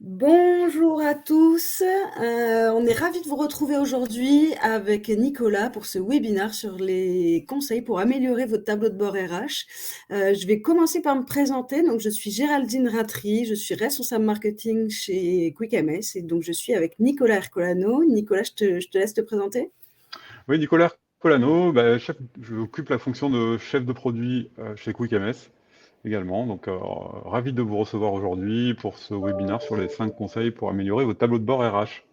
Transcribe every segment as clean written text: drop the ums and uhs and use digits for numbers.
Bonjour à tous, on est ravis de vous retrouver aujourd'hui avec Nicolas pour ce webinaire sur les conseils pour améliorer votre tableau de bord RH. Je vais commencer par me présenter. Donc, je suis Géraldine Ratry, je suis responsable marketing chez QuickMS et donc je suis avec Nicolas Ercolano. Nicolas, je te laisse te présenter. Oui, Nicolas Colano, j'occupe la fonction de chef de produit chez QuickMS également. Donc, ravi de vous recevoir aujourd'hui pour ce webinaire sur les 5 conseils pour améliorer votre tableau de bord RH.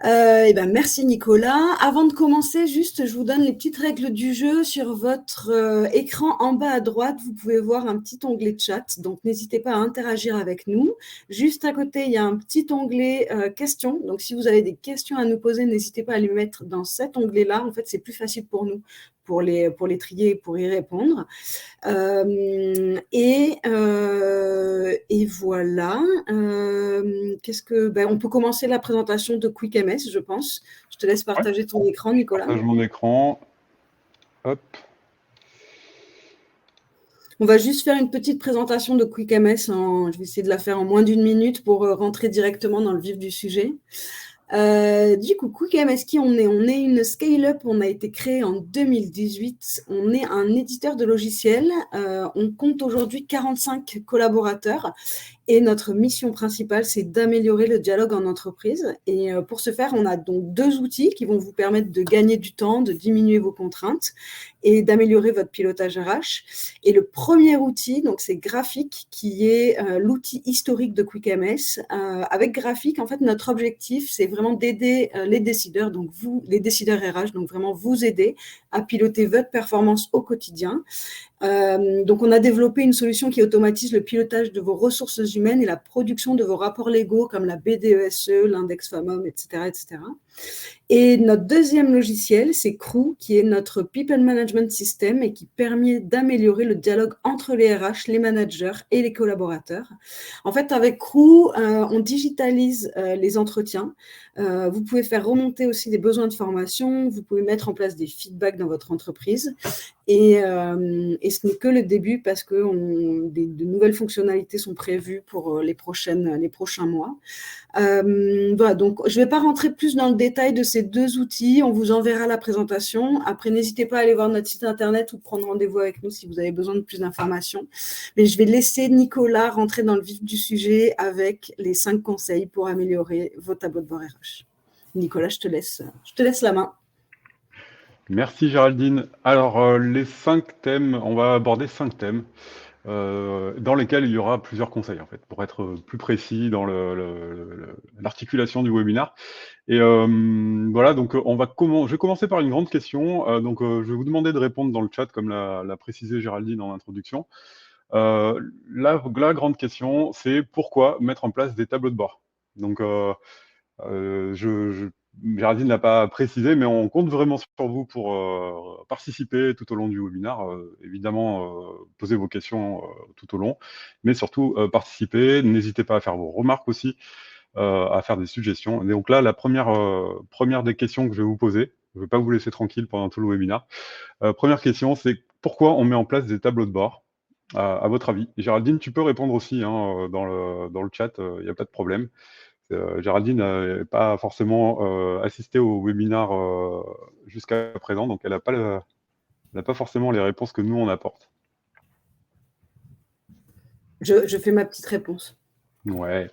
Merci Nicolas. Avant de commencer, juste, je vous donne les petites règles du jeu. Sur votre écran en bas à droite, vous pouvez voir un petit onglet chat. Donc, n'hésitez pas à interagir avec nous. Juste à côté, il y a un petit onglet questions. Donc, si vous avez des questions à nous poser, n'hésitez pas à les mettre dans cet onglet-là. En fait, c'est plus facile pour nous pour les trier et pour y répondre. Et voilà. On peut commencer la présentation de QuickMS, je pense. Je te laisse Ouais. partager ton écran, Nicolas. Partage mon écran. Hop. On va juste faire une petite présentation de QuickMS. Je vais essayer de la faire en moins d'une minute pour rentrer directement dans le vif du sujet. Du coup, QuickMS, qui on est? On est une scale-up, on a été créé en 2018. On est un éditeur de logiciels. On compte aujourd'hui 45 collaborateurs. Et notre mission principale, c'est d'améliorer le dialogue en entreprise. Et pour ce faire, on a donc 2 outils qui vont vous permettre de gagner du temps, de diminuer vos contraintes et d'améliorer votre pilotage RH. Et le premier outil, donc c'est Graphic, qui est l'outil historique de QuickMS. Avec Graphic, en fait, notre objectif, c'est vraiment d'aider les décideurs, donc vous, les décideurs RH, donc vraiment vous aider à piloter votre performance au quotidien. Donc, on a développé une solution qui automatise le pilotage de vos ressources humaines et la production de vos rapports légaux comme la BDESE, l'index FAMOM, etc., etc. Et notre deuxième logiciel, c'est Crew, qui est notre People Management System et qui permet d'améliorer le dialogue entre les RH, les managers et les collaborateurs. En fait, avec Crew, on digitalise les entretiens. Vous pouvez faire remonter aussi des besoins de formation. Vous pouvez mettre en place des feedbacks dans votre entreprise. Et ce n'est que le début parce que de nouvelles fonctionnalités sont prévues pour les prochains mois. Voilà, donc je ne vais pas rentrer plus dans le détail de ces 2 outils. On vous enverra la présentation. Après, n'hésitez pas à aller voir notre site internet ou prendre rendez-vous avec nous si vous avez besoin de plus d'informations. Mais je vais laisser Nicolas rentrer dans le vif du sujet avec les 5 conseils pour améliorer vos tableaux de bord RH. Nicolas, je te laisse la main. Merci Géraldine. Alors, les 5 thèmes, on va aborder 5 thèmes dans lesquels il y aura plusieurs conseils, en fait, pour être plus précis dans l'articulation du webinaire. Et voilà, donc je vais commencer par une grande question. Je vais vous demander de répondre dans le chat, comme l'a précisé Géraldine en introduction. La grande question, c'est pourquoi mettre en place des tableaux de bord? Donc, Géraldine ne l'a pas précisé, mais on compte vraiment sur vous pour participer tout au long du webinaire. Évidemment, posez vos questions tout au long, mais surtout participer. N'hésitez pas à faire vos remarques aussi, à faire des suggestions. Et donc là, la première des questions que je vais vous poser, je ne vais pas vous laisser tranquille pendant tout le webinaire. Première question, c'est pourquoi on met en place des tableaux de bord, à votre avis? Et Géraldine, tu peux répondre aussi hein, dans le chat, il n'y a pas de problème. Géraldine n'a pas forcément assisté au webinaire jusqu'à présent, donc elle n'a pas forcément les réponses que nous, on apporte. Je fais ma petite réponse. Ouais.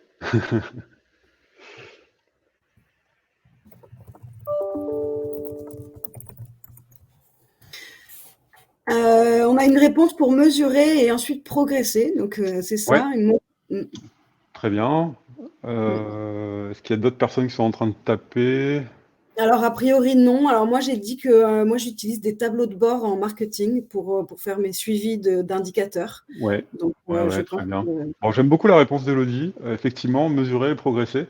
On a une réponse pour mesurer et ensuite progresser. Donc, c'est ça. Ouais. Très bien. Est-ce qu'il y a d'autres personnes qui sont en train de taper? Alors, a priori, non. Alors, moi, j'ai dit que moi, j'utilise des tableaux de bord en marketing pour faire mes suivis d'indicateurs. Ouais. Donc, je Ouais, pense très bien. que... Bon, j'aime beaucoup la réponse d'Élodie. Effectivement, mesurer et progresser.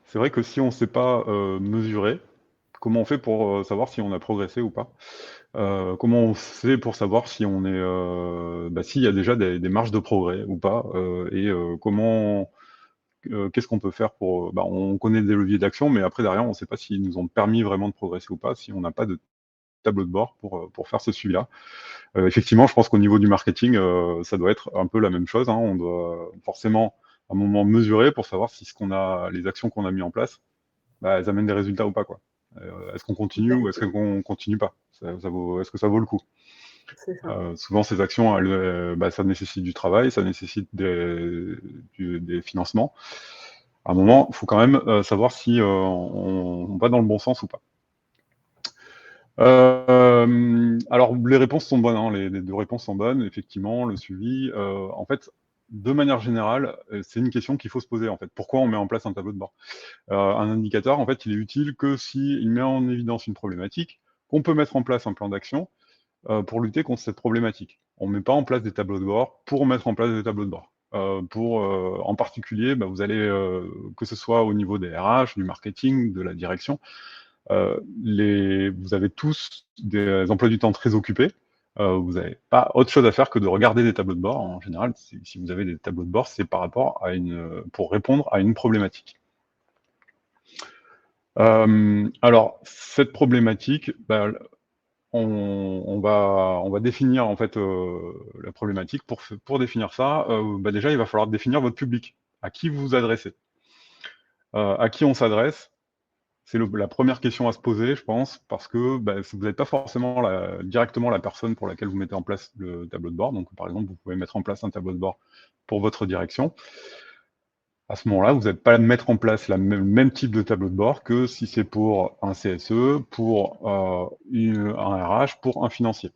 C'est vrai que si on ne sait pas mesurer, comment on fait pour savoir si on a progressé ou pas? Comment on fait pour savoir si on est, s'il y a déjà des marges de progrès ou pas? Qu'est-ce qu'on peut faire pour, on connaît des leviers d'action, mais après derrière, on ne sait pas s'ils nous ont permis vraiment de progresser ou pas, si on n'a pas de tableau de bord pour faire ce suivi-là. Effectivement, je pense qu'au niveau du marketing, ça doit être un peu la même chose, hein. On doit forcément un moment mesuré pour savoir si les actions qu'on a mis en place, elles amènent des résultats ou pas, quoi. Est-ce qu'on continue ou est-ce qu'on continue pas? Est-ce que ça vaut le coup? C'est ça. Souvent, ces actions, ça nécessite du travail, ça nécessite des financements. À un moment, il faut quand même savoir si on va dans le bon sens ou pas. Alors, les réponses sont bonnes, hein, les deux réponses sont bonnes, effectivement, le suivi. En fait, de manière générale, c'est une question qu'il faut se poser, en fait. Pourquoi on met en place un tableau de bord? Un indicateur, en fait, il est utile que s'il met en évidence une problématique, qu'on peut mettre en place un plan d'action pour lutter contre cette problématique. On ne met pas en place des tableaux de bord pour mettre en place des tableaux de bord. En particulier, vous allez, que ce soit au niveau des RH, du marketing, de la direction, vous avez tous des emplois du temps très occupés. Vous n'avez pas autre chose à faire que de regarder des tableaux de bord. En général, si vous avez des tableaux de bord, c'est par rapport à pour répondre à une problématique. Alors, cette problématique, on va définir en fait la problématique. Pour définir ça, déjà, il va falloir définir votre public. À qui vous vous adressez? À qui on s'adresse? C'est la première question à se poser, je pense, parce que vous n'êtes pas forcément directement la personne pour laquelle vous mettez en place le tableau de bord. Donc, par exemple, vous pouvez mettre en place un tableau de bord pour votre direction. À ce moment-là, vous n'êtes pas à mettre en place le même type de tableau de bord que si c'est pour un CSE, pour un RH, pour un financier.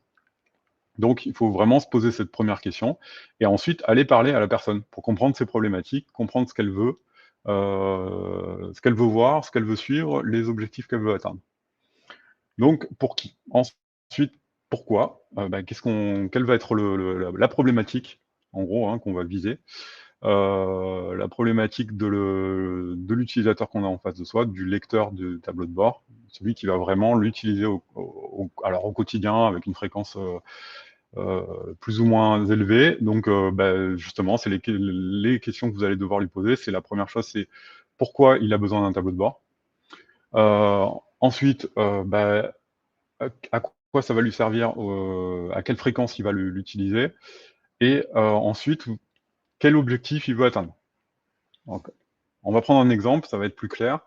Donc, il faut vraiment se poser cette première question et ensuite aller parler à la personne pour comprendre ses problématiques, comprendre ce qu'elle veut voir, ce qu'elle veut suivre, les objectifs qu'elle veut atteindre. Donc, pour qui? Ensuite, pourquoi? Quelle va être la problématique, en gros, hein, qu'on va viser? La problématique de l'utilisateur qu'on a en face de soi, du lecteur de tableau de bord, celui qui va vraiment l'utiliser alors au quotidien avec une fréquence plus ou moins élevée. Donc, justement, c'est les questions que vous allez devoir lui poser. C'est la première chose, c'est pourquoi il a besoin d'un tableau de bord. Ensuite, à quoi ça va lui servir, à quelle fréquence il va l'utiliser, et ensuite, quel objectif il veut atteindre. Donc, on va prendre un exemple, ça va être plus clair.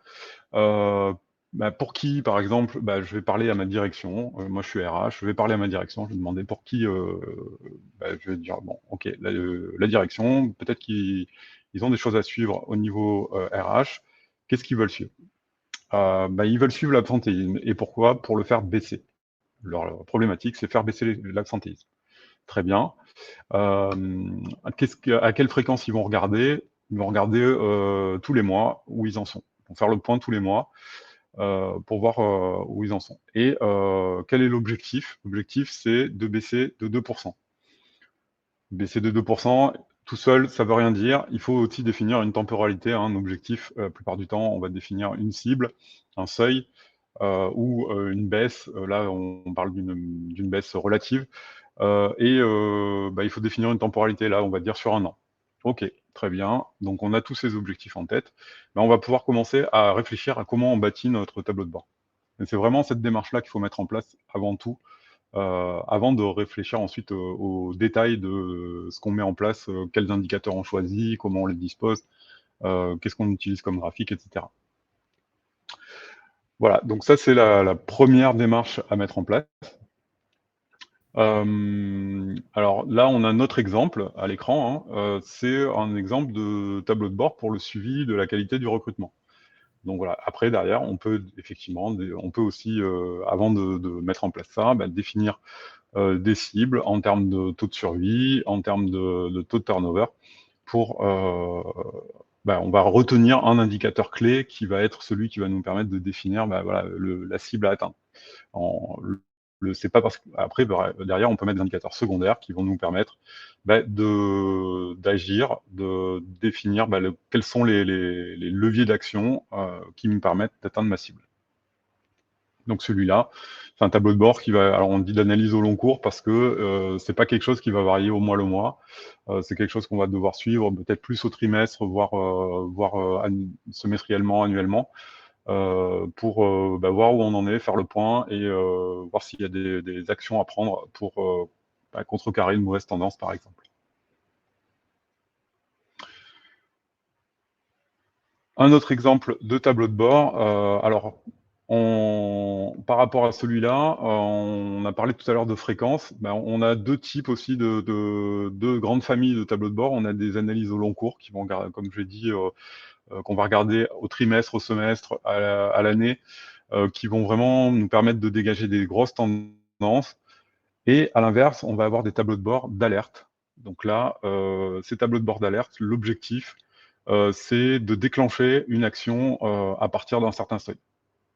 Pour qui, par exemple, je vais parler à ma direction. Moi, je suis RH, je vais parler à ma direction. Je vais demander pour qui. Je vais dire, bon, ok, la direction, peut-être qu'ils ont des choses à suivre au niveau RH. Qu'est-ce qu'ils veulent suivre? Ils veulent suivre l'absentéisme. Et pourquoi? Pour le faire baisser. Leur problématique, c'est faire baisser l'absentéisme. Très bien. À quelle fréquence ils vont regarder? Ils vont regarder tous les mois où ils en sont. Ils vont faire le point tous les mois pour voir où ils en sont. Et quel est l'objectif? L'objectif, c'est de baisser de 2%. Baisser de 2%, tout seul, ça ne veut rien dire. Il faut aussi définir une temporalité, un objectif. La plupart du temps, on va définir une cible, un seuil ou une baisse. Là, on parle d'une baisse relative. Il faut définir une temporalité. Là, on va dire sur un an. Ok, très bien. Donc, on a tous ces objectifs en tête. On va pouvoir commencer à réfléchir à comment on bâtit notre tableau de bord. Et c'est vraiment cette démarche-là qu'il faut mettre en place avant tout, avant de réfléchir ensuite aux détails de ce qu'on met en place, quels indicateurs on choisit, comment on les dispose, qu'est-ce qu'on utilise comme graphique, etc. Voilà, donc ça, c'est la première démarche à mettre en place. Alors là, on a un autre exemple à l'écran, hein, c'est un exemple de tableau de bord pour le suivi de la qualité du recrutement. Donc voilà, après, derrière, on peut effectivement, on peut aussi, avant de mettre en place ça, définir des cibles en termes de taux de survie, en termes de taux de turnover, pour, on va retenir un indicateur clé qui va être celui qui va nous permettre de définir la cible à atteindre. C'est pas parce qu'après, derrière, on peut mettre des indicateurs secondaires qui vont nous permettre d'agir, de définir quels sont les leviers d'action qui me permettent d'atteindre ma cible. Donc celui-là, c'est un tableau de bord qui va, alors on dit d'analyse au long cours parce que c'est pas quelque chose qui va varier au mois le mois. C'est quelque chose qu'on va devoir suivre peut-être plus au trimestre, voire semestriellement, annuellement, pour voir où on en est, faire le point et voir s'il y a des actions à prendre pour contrecarrer une mauvaise tendance, par exemple. Un autre exemple de tableau de bord. Alors, par rapport à celui-là, on a parlé tout à l'heure de fréquence. Ben, on a deux types aussi de grandes familles de tableaux de bord. On a des analyses au long cours qui vont, comme je l'ai dit, qu'on va regarder au trimestre, au semestre, à l'année, qui vont vraiment nous permettre de dégager des grosses tendances. Et à l'inverse, on va avoir des tableaux de bord d'alerte. Donc là, ces tableaux de bord d'alerte, l'objectif, c'est de déclencher une action à partir d'un certain seuil.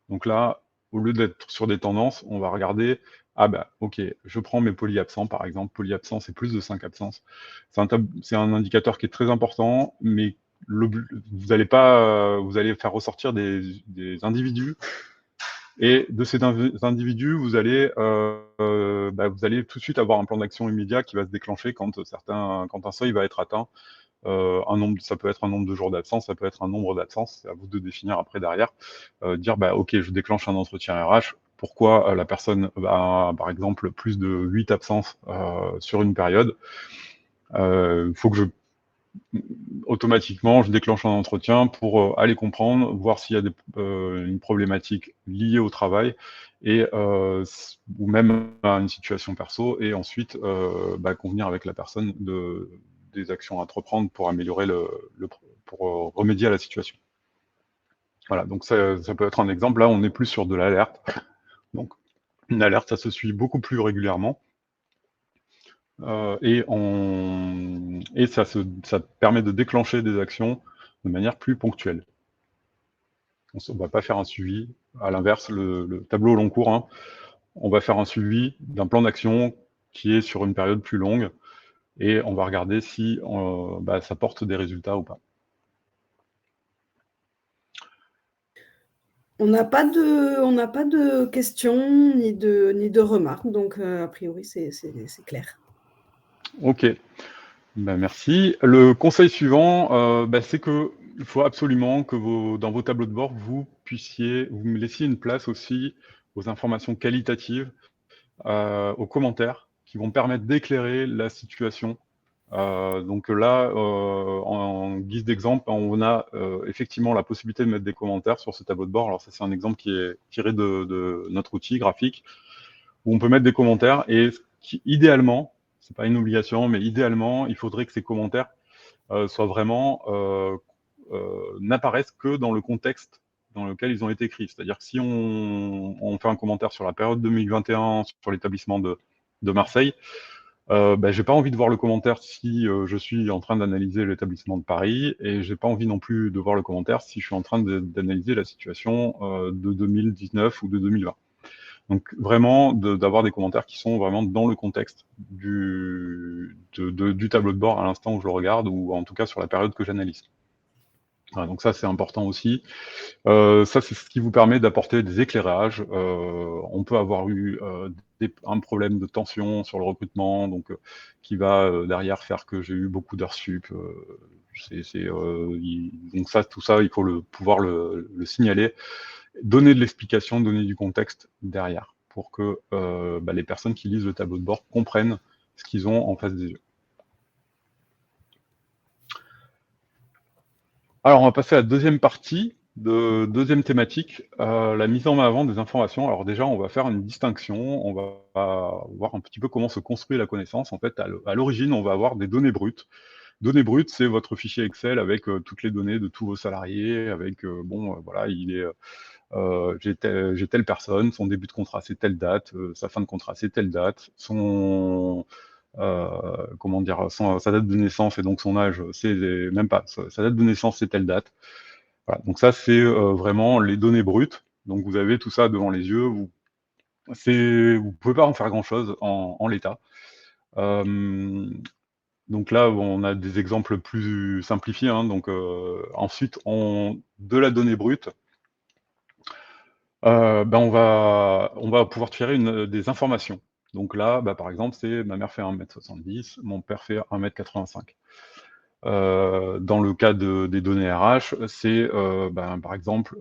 Donc là, au lieu d'être sur des tendances, on va regarder, ah ben, ok, je prends mes polyabsents par exemple, polyabsents c'est plus de 5 absences. C'est un indicateur qui est très important, mais vous allez faire ressortir des individus, et de ces individus, vous allez tout de suite avoir un plan d'action immédiat qui va se déclencher quand un seuil va être atteint. Ça peut être un nombre de jours d'absence, ça peut être un nombre d'absences, c'est à vous de définir après derrière, dire bah ok, je déclenche un entretien RH, pourquoi la personne a par exemple plus de 8 absences sur une période, il faut que automatiquement je déclenche un entretien pour aller comprendre, voir s'il y a une problématique liée au travail et ou même à une situation perso, et ensuite convenir avec la personne des actions à entreprendre pour améliorer pour remédier à la situation. Voilà, donc ça peut être un exemple. Là, on est plus sur de l'alerte. Donc, une alerte, ça se suit beaucoup plus régulièrement. Et ça permet de déclencher des actions de manière plus ponctuelle. On ne va pas faire un suivi. À l'inverse, le tableau au long cours, hein, on va faire un suivi d'un plan d'action qui est sur une période plus longue, et on va regarder si ça porte des résultats ou pas. On n'a pas de questions ni de remarques, donc a priori c'est clair. Ok, merci. Le conseil suivant, c'est qu'il faut absolument que dans vos tableaux de bord, vous me laissiez une place aussi aux informations qualitatives, aux commentaires qui vont permettre d'éclairer la situation. Donc là, en guise d'exemple, on a effectivement la possibilité de mettre des commentaires sur ce tableau de bord. Alors ça, c'est un exemple qui est tiré de notre outil graphique, où on peut mettre des commentaires, et idéalement, c'est pas une obligation, mais idéalement, il faudrait que ces commentaires soient vraiment n'apparaissent que dans le contexte dans lequel ils ont été écrits. C'est-à-dire que si on fait un commentaire sur la période 2021 sur l'établissement de Marseille, j'ai pas envie de voir le commentaire si je suis en train d'analyser l'établissement de Paris, et j'ai pas envie non plus de voir le commentaire si je suis en train d'analyser la situation de 2019 ou de 2020. Donc vraiment d'avoir des commentaires qui sont vraiment dans le contexte du tableau de bord à l'instant où je le regarde, ou en tout cas sur la période que j'analyse. Voilà, donc ça c'est important aussi. Ça c'est ce qui vous permet d'apporter des éclairages. On peut avoir eu un problème de tension sur le recrutement, donc qui va derrière faire que j'ai eu beaucoup d'heures sup. Donc tout ça, il faut pouvoir le signaler, donner de l'explication, donner du contexte derrière, pour que les personnes qui lisent le tableau de bord comprennent ce qu'ils ont en face des yeux. Alors, on va passer à la deuxième partie, deuxième thématique, la mise en avant des informations. Alors déjà, on va faire une distinction, on va voir un petit peu comment se construit la connaissance. En fait, à l'origine, on va avoir des données brutes. Données brutes, c'est votre fichier Excel avec toutes les données de tous vos salariés, avec, voilà, j'ai telle personne, son début de contrat, c'est telle date, sa fin de contrat, c'est telle date, sa date de naissance et donc son âge, c'est même pas, sa date de naissance, c'est telle date. Voilà, donc ça, c'est vraiment les données brutes. Donc vous avez tout ça devant les yeux. Vous pouvez pas en faire grand-chose en l'état. Donc là, on a des exemples plus simplifiés, hein. Donc ensuite, de la donnée brute, on va pouvoir tirer des informations. Donc là, par exemple, c'est ma mère fait 1m70, mon père fait 1m85. Dans le cas des données RH, c'est par exemple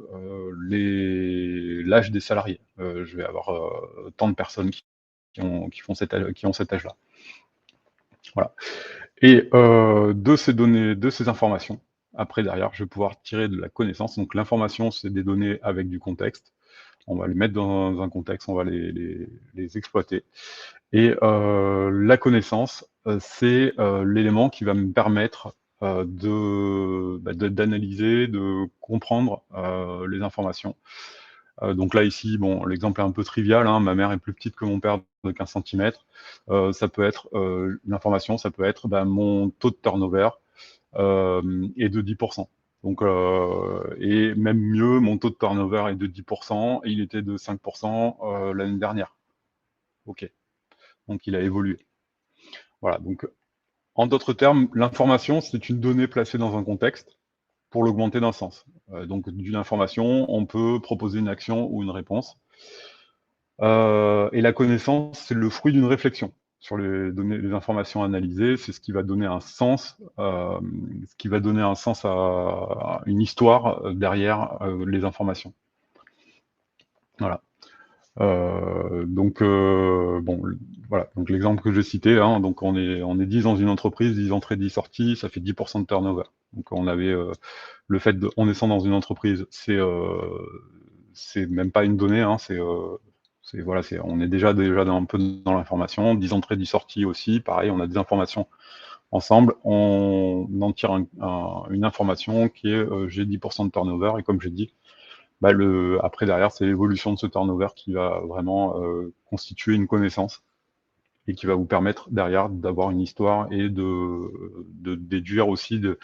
l'âge des salariés. Je vais avoir tant de personnes qui ont cet âge-là. Voilà. Et de ces données, de ces informations, après, derrière, je vais pouvoir tirer de la connaissance. Donc, l'information, c'est des données avec du contexte. On va les mettre dans un contexte, on va les exploiter. Et la connaissance, c'est l'élément qui va me permettre d'analyser, de comprendre les informations. Donc là, ici, bon, l'exemple est un peu trivial, hein, ma mère est plus petite que mon père de 15 centimètres. Ça peut être, l'information, ça peut être mon taux de turnover est de 10%. Donc, et même mieux, mon taux de turnover est de 10%, et il était de 5% l'année dernière. OK. Donc, il a évolué. Voilà. Donc, en d'autres termes, l'information, c'est une donnée placée dans un contexte pour l'augmenter d'un sens. Donc, d'une information, on peut proposer une action ou une réponse. Et la connaissance, c'est le fruit d'une réflexion sur les informations analysées. C'est ce qui va donner un sens, à une histoire derrière les informations. Voilà. Bon, voilà. Donc l'exemple que j'ai cité, hein, donc on est 10 dans une entreprise, 10 entrées, 10 sorties, ça fait 10% de turnover. Donc on avait le fait de, on descend dans une entreprise, c'est même pas une donnée, hein, voilà, on est déjà un peu dans l'information. 10 entrées, 10 sorties aussi, pareil, on a des informations ensemble, on en tire une information qui est j'ai 10% de turnover, et comme j'ai dit, après derrière, c'est l'évolution de ce turnover qui va vraiment constituer une connaissance et qui va vous permettre derrière d'avoir une histoire et de déduire aussi, de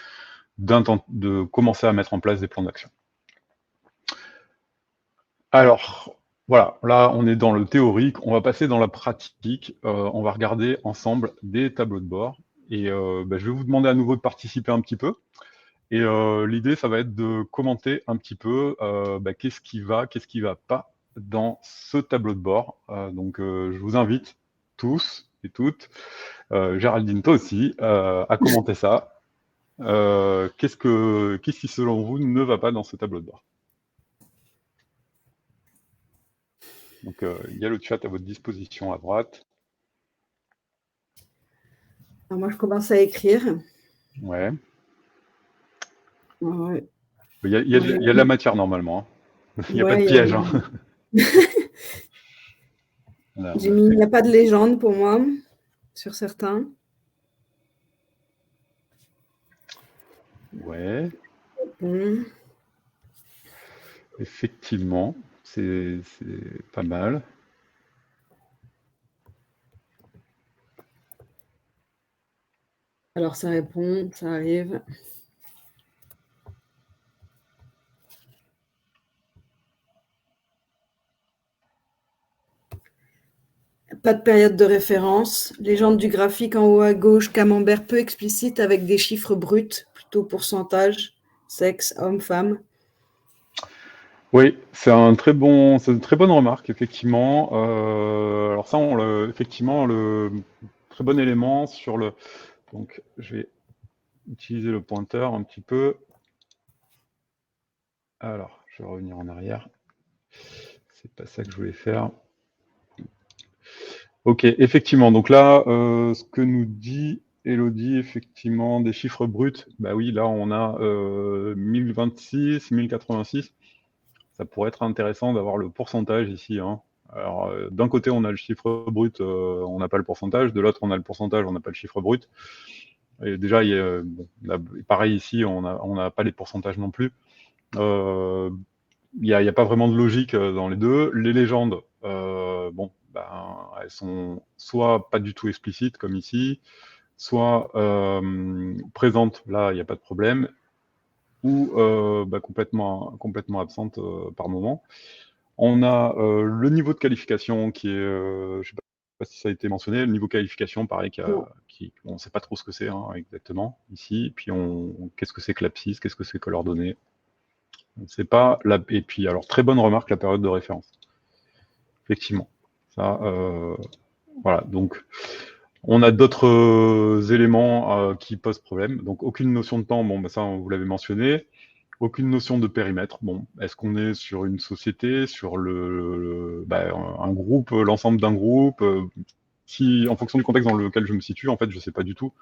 commencer à mettre en place des plans d'action. Alors, voilà, là on est dans le théorique, on va passer dans la pratique, on va regarder ensemble des tableaux de bord, et je vais vous demander à nouveau de participer un petit peu. Et l'idée, ça va être de commenter un petit peu qu'est-ce qui va pas dans ce tableau de bord. Donc, je vous invite tous et toutes, Géraldine, toi aussi, à commenter ça. Qu'est-ce qui, selon vous, ne va pas dans ce tableau de bord? Donc, il y a le chat à votre disposition à droite. Alors moi, je commence à écrire. Ouais. Ouais. Il y a de la matière normalement. Hein. Il n'y a pas de Ouais, piège. Hein. J'ai mis, il n'y a pas de légende pour moi, sur certains. Ouais. Bon. Effectivement, c'est pas mal. Alors, ça répond, ça arrive. Pas de période de référence. Légende du graphique en haut à gauche, camembert peu explicite avec des chiffres bruts, plutôt pourcentage, sexe, homme, femme. Oui, c'est une très bonne remarque, effectivement. Alors ça, effectivement, le très bon élément sur le. Donc, je vais utiliser le pointeur un petit peu. Alors, je vais revenir en arrière. C'est pas ça que je voulais faire. Ok, effectivement. Donc là, ce que nous dit Elodie, effectivement, des chiffres bruts. Bah oui, là, on a 1026, 1086. Ça pourrait être intéressant d'avoir le pourcentage ici. Hein. Alors, d'un côté, on a le chiffre brut, on n'a pas le pourcentage. De l'autre, on a le pourcentage, on n'a pas le chiffre brut. Et déjà, pareil ici, on n'a pas les pourcentages non plus. Il n'y a pas vraiment de logique dans les deux. Les légendes, elles sont soit pas du tout explicites, comme ici, soit présentes, là, il n'y a pas de problème, ou complètement absentes par moment. On a le niveau de qualification qui est, je ne sais pas si ça a été mentionné, le niveau de qualification, pareil, on ne sait pas trop ce que c'est hein, exactement ici. Puis qu'est-ce que c'est que l'abscisse, qu'est-ce que c'est que l'ordonnée. On ne sait pas. Et puis, alors, très bonne remarque, la période de référence. Effectivement. Ça, voilà. Donc, on a d'autres éléments qui posent problème. Donc, aucune notion de temps. Bon, ça, vous l'avez mentionné. Aucune notion de périmètre. Bon, est-ce qu'on est sur une société, sur un groupe, l'ensemble d'un groupe si, en fonction du contexte dans lequel je me situe, en fait, je ne sais pas du tout.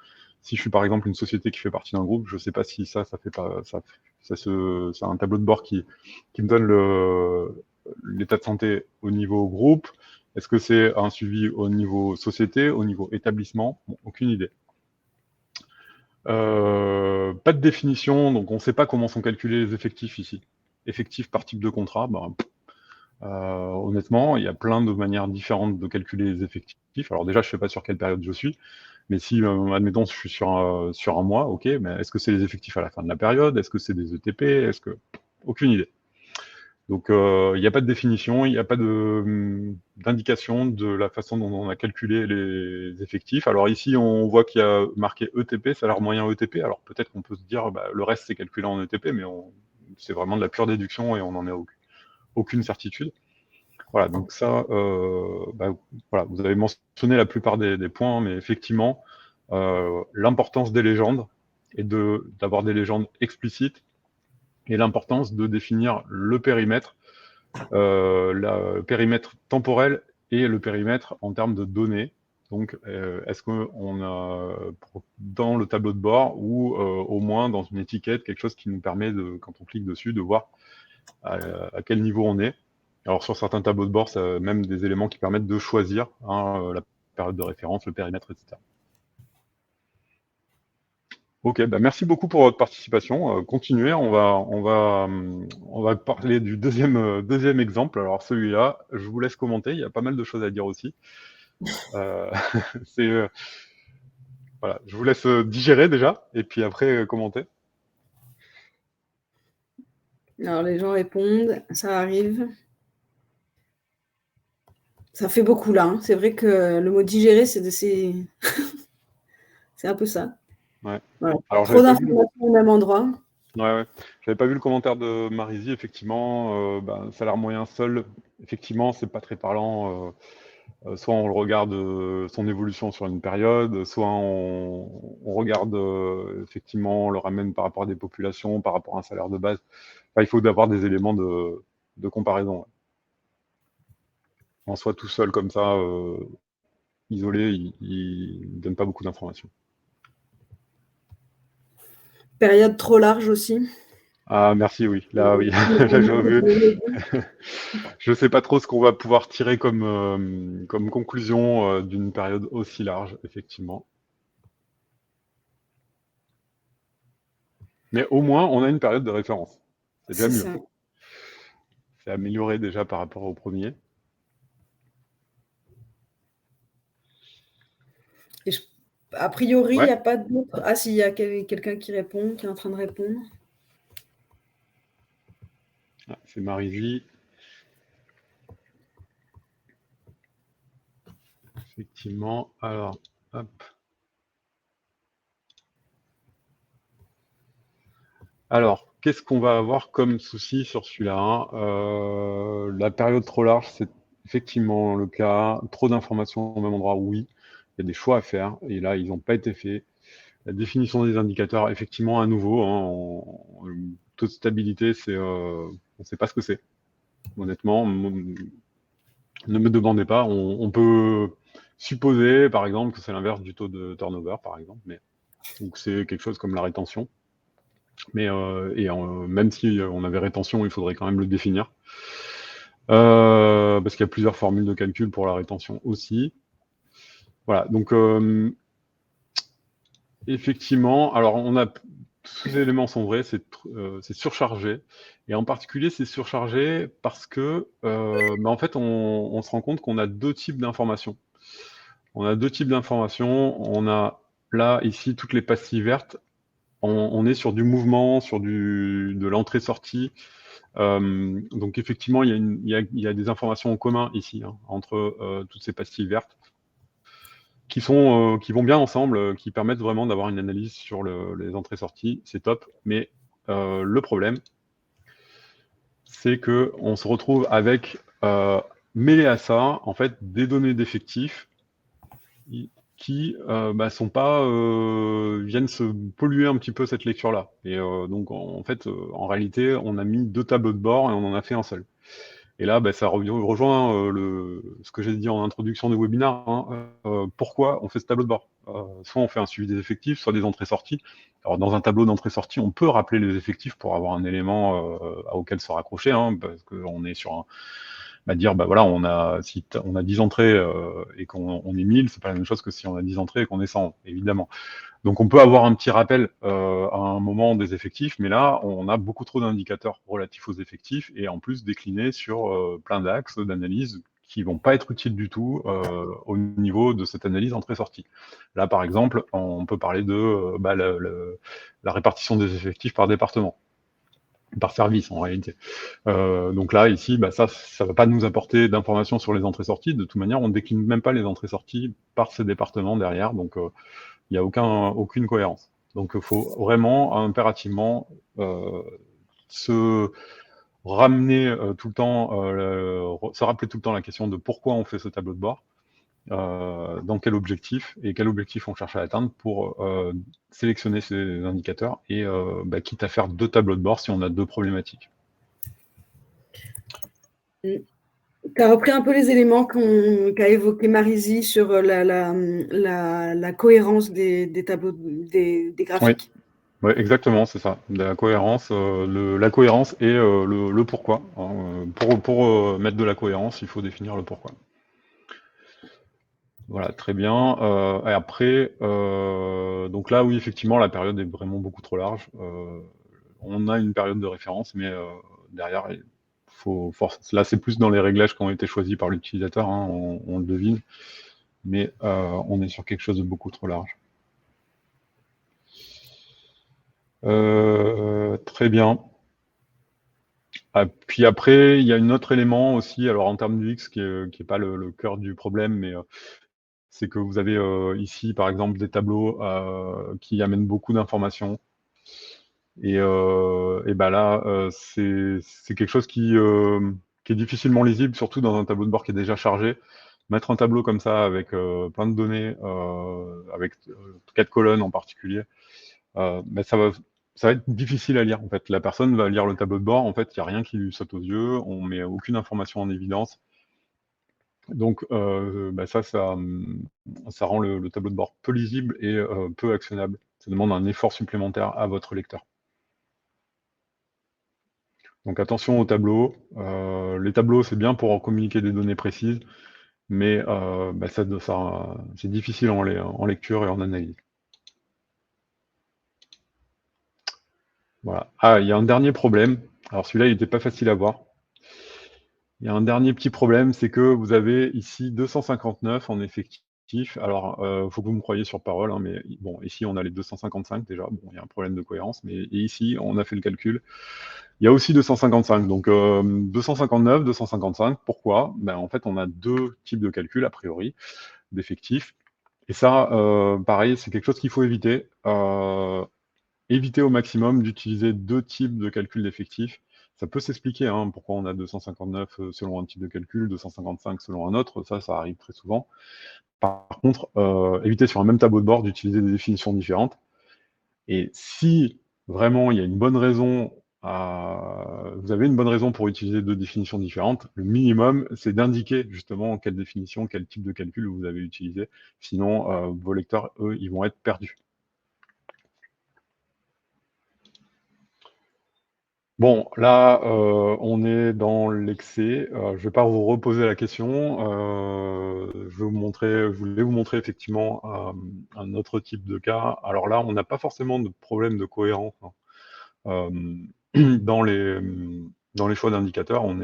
Si je suis par exemple une société qui fait partie d'un groupe, je ne sais pas si ça fait pas, c'est un tableau de bord qui me donne l'état de santé au niveau groupe. Est-ce que c'est un suivi au niveau société, au niveau établissement? Bon, aucune idée. Pas de définition, donc on ne sait pas comment sont calculés les effectifs ici. Effectifs par type de contrat, honnêtement, il y a plein de manières différentes de calculer les effectifs. Alors déjà, je ne sais pas sur quelle période je suis, mais si, admettons, je suis sur un mois, ok, mais est-ce que c'est les effectifs à la fin de la période? Est-ce que c'est des ETP? Aucune idée. Donc, il n'y a pas de définition, il n'y a pas d'indication de la façon dont on a calculé les effectifs. Alors ici, on voit qu'il y a marqué ETP, salaire moyen ETP. Alors peut-être qu'on peut se dire, le reste, c'est calculé en ETP, mais c'est vraiment de la pure déduction et on n'en a aucune certitude. Voilà, donc ça, voilà, vous avez mentionné la plupart des points, mais effectivement, l'importance des légendes et d'avoir des légendes explicites et l'importance de définir le périmètre temporel et le périmètre en termes de données. Donc, est-ce qu'on a dans le tableau de bord ou au moins dans une étiquette quelque chose qui nous permet, quand on clique dessus, de voir à quel niveau on est. Alors, sur certains tableaux de bord, ça a même des éléments qui permettent de choisir la période de référence, le périmètre, etc. Ok, merci beaucoup pour votre participation. Continuez, on va parler du deuxième exemple. Alors celui-là, je vous laisse commenter. Il y a pas mal de choses à dire aussi. Voilà, je vous laisse digérer déjà, et puis après commenter. Alors, les gens répondent, ça arrive. Ça fait beaucoup là. Hein. C'est vrai que le mot digérer, c'est un peu ça. Ouais. Voilà. Alors, Trop d'informations au même endroit. Ouais. J'avais pas vu le commentaire de Marizy, effectivement. Salaire moyen seul, effectivement, c'est pas très parlant. Soit on le regarde son évolution sur une période, soit on regarde effectivement, on le ramène par rapport à des populations, par rapport à un salaire de base. Enfin, il faut avoir des éléments de comparaison. Ouais. En soi, tout seul comme ça, isolé, il ne donne pas beaucoup d'informations. Période trop large aussi. Ah, merci, oui. Là, oui. Là, j'ai vu. Je ne sais pas trop ce qu'on va pouvoir tirer comme conclusion d'une période aussi large, effectivement. Mais au moins, on a une période de référence. C'est déjà mieux. Ça. C'est amélioré déjà par rapport au premier. A priori, il n'y a pas d'autres. Ah, si, il y a quelqu'un qui répond, qui est en train de répondre. Ah, c'est Marizy. Effectivement. Alors, hop. Alors, qu'est-ce qu'on va avoir comme souci sur celui-là? La période trop large, c'est effectivement le cas. Trop d'informations au même endroit, oui. Il y a des choix à faire, et là, ils n'ont pas été faits. La définition des indicateurs, effectivement, à nouveau, taux de stabilité, on ne sait pas ce que c'est. Honnêtement, ne me demandez pas. On peut supposer, par exemple, que c'est l'inverse du taux de turnover, par exemple, ou que c'est quelque chose comme la rétention. Mais même si on avait rétention, il faudrait quand même le définir. Parce qu'il y a plusieurs formules de calcul pour la rétention aussi. Voilà, donc effectivement, alors tous les éléments sont vrais, c'est surchargé. Et en particulier, c'est surchargé parce que en fait, on se rend compte qu'on a deux types d'informations. On a deux types d'informations. On a là, ici, toutes les pastilles vertes. On est sur du mouvement, sur de l'entrée-sortie. Donc effectivement, il y a des informations en commun ici entre toutes ces pastilles vertes qui vont bien ensemble, qui permettent vraiment d'avoir une analyse sur les entrées-sorties. C'est top. Mais le problème, c'est que on se retrouve avec mêlé à ça, en fait, des données d'effectifs qui sont pas viennent se polluer un petit peu cette lecture-là. Et donc en fait, en réalité, on a mis deux tableaux de bord et on en a fait un seul. Et là, ça rejoint ce que j'ai dit en introduction du webinaire. Pourquoi on fait ce tableau de bord? Soit on fait un suivi des effectifs, soit des entrées-sorties. Alors, dans un tableau d'entrée-sortie, on peut rappeler les effectifs pour avoir un élément auquel se raccrocher, parce qu'on est sur dire, voilà, on a 10 entrées et qu'on est 1000, c'est pas la même chose que si on a 10 entrées et qu'on est 100, évidemment. Donc on peut avoir un petit rappel à un moment des effectifs, mais là, on a beaucoup trop d'indicateurs relatifs aux effectifs et en plus déclinés sur plein d'axes d'analyse qui vont pas être utiles du tout au niveau de cette analyse entrée-sortie. Là, par exemple, on peut parler de la répartition des effectifs par département, par service en réalité. Donc là, ici, ça va pas nous apporter d'informations sur les entrées-sorties. De toute manière, on ne décline même pas les entrées-sorties par ces départements derrière, donc il n'y a aucune cohérence. Donc il faut vraiment impérativement se ramener tout le temps, se rappeler tout le temps la question de pourquoi on fait ce tableau de bord, dans quel objectif et quel objectif on cherche à atteindre pour sélectionner ces indicateurs et quitte à faire 2 tableaux de bord si on a 2 problématiques. Tu as repris un peu les éléments qu'a évoqué Marisy sur la cohérence des tableaux, des graphiques. Oui, exactement, c'est ça. La cohérence, la cohérence et le pourquoi. Pour mettre de la cohérence, il faut définir le pourquoi. Voilà, très bien. Et après, donc là, oui, effectivement, la période est vraiment beaucoup trop large. On a une période de référence, mais derrière, là, c'est plus dans les réglages qui ont été choisis par l'utilisateur, on le devine, mais on est sur quelque chose de beaucoup trop large. Très bien. Puis après, il y a un autre élément aussi, alors en termes d'UX, qui est pas le cœur du problème, mais c'est que vous avez ici, par exemple, des tableaux qui amènent beaucoup d'informations. Et là, c'est quelque chose qui est difficilement lisible, surtout dans un tableau de bord qui est déjà chargé. Mettre un tableau comme ça avec plein de données, avec 4 colonnes en particulier, ça va être difficile à lire. En fait, la personne va lire le tableau de bord. En fait, il n'y a rien qui lui saute aux yeux. On met aucune information en évidence. Donc, ça rend le tableau de bord peu lisible et peu actionnable. Ça demande un effort supplémentaire à votre lecteur. Donc attention aux tableaux. Les tableaux, c'est bien pour communiquer des données précises, mais c'est difficile en lecture et en analyse. Voilà. Ah, il y a un dernier problème. Alors celui-là, il n'était pas facile à voir. Il y a un dernier petit problème, c'est que vous avez ici 259 en effectif. Alors, faut que vous me croyiez sur parole, mais bon, ici on a les 255 déjà. Bon, il y a un problème de cohérence, mais et ici on a fait le calcul. Il y a aussi 255, donc 259, 255. Pourquoi? En fait, on a 2 types de calculs a priori d'effectifs. Et ça, pareil, c'est quelque chose qu'il faut éviter. Éviter au maximum d'utiliser 2 types de calculs d'effectifs. Ça peut s'expliquer, pourquoi on a 259 selon un type de calcul, 255 selon un autre, ça arrive très souvent. Par contre, éviter sur un même tableau de bord d'utiliser des définitions différentes. Et si vraiment il y a une bonne raison, vous avez une bonne raison pour utiliser 2 définitions différentes, le minimum, c'est d'indiquer justement quelle définition, quel type de calcul vous avez utilisé. Sinon, vos lecteurs, eux, ils vont être perdus. Bon, là, on est dans l'excès. Je ne vais pas vous reposer la question. Je voulais vous montrer effectivement un autre type de cas. Alors là, on n'a pas forcément de problème de cohérence dans les choix d'indicateurs. On